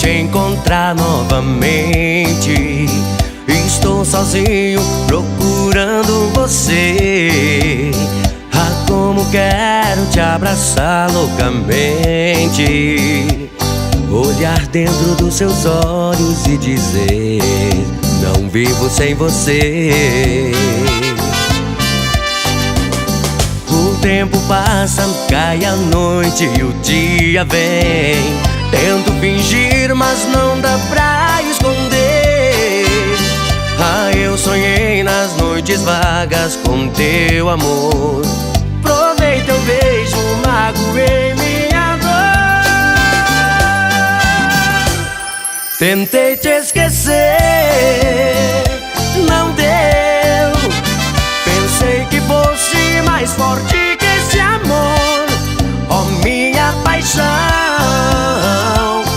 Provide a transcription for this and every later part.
te encontrar novamente. Estou sozinho procurando você. Ah, como quero te abraçar loucamente, olhar dentro dos seus olhos e dizer: não vivo sem você. O tempo passa, cai a noite e o dia vem. Tento fingir, mas não dá pra esconder. Ah, eu sonhei nas noites vagas com teu amor. Provei teu beijo, magoei minha dor. Tentei te esquecer, não deu. Pensei que fosse mais forte que esse amor. Oh, minha paixão,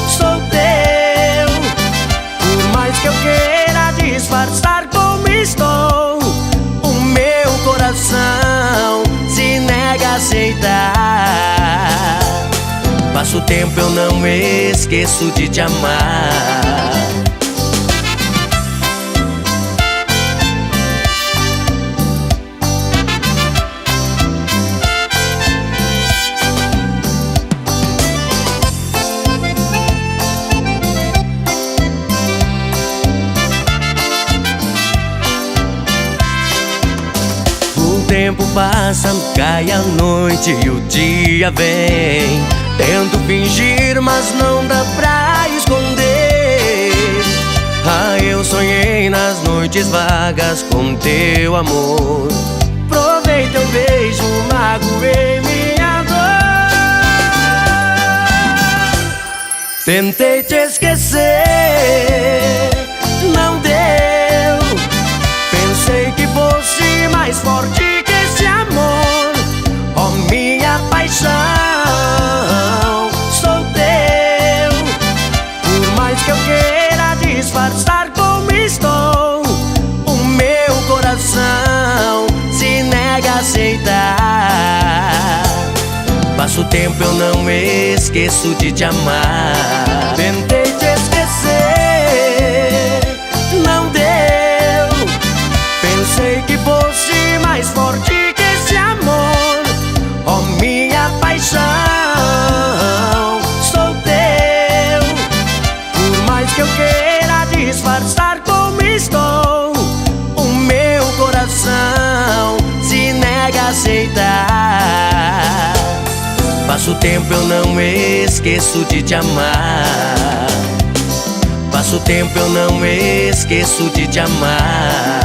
sou teu. Por mais que eu queira disfarçar como estou, o meu coração se nega a aceitar. Passa o tempo, eu não esqueço de te amar. O tempo passa, cai a noite e o dia vem. Tento fingir, mas não dá pra esconder. Ah, eu sonhei nas noites vagas com teu amor. Provei teu beijo, magoei minha dor. Tentei te esquecer, não deu. Pensei que fosse mais forte que esse amor. Oh, minha paixão, sou teu. Por mais que eu queira disfarçar como estou, o meu coração se nega a aceitar. Passa o tempo, eu não esqueço de te amar. Tentei te esquecer, não deu. Pensei que fosse mais forte que esse amor. Oh, minha paixão, sou teu. Por mais que eu queira disfarçar como estou, o meu coração se nega a aceitar. Passa o tempo, eu não esqueço de te amar. Passa o tempo, eu não esqueço de te amar.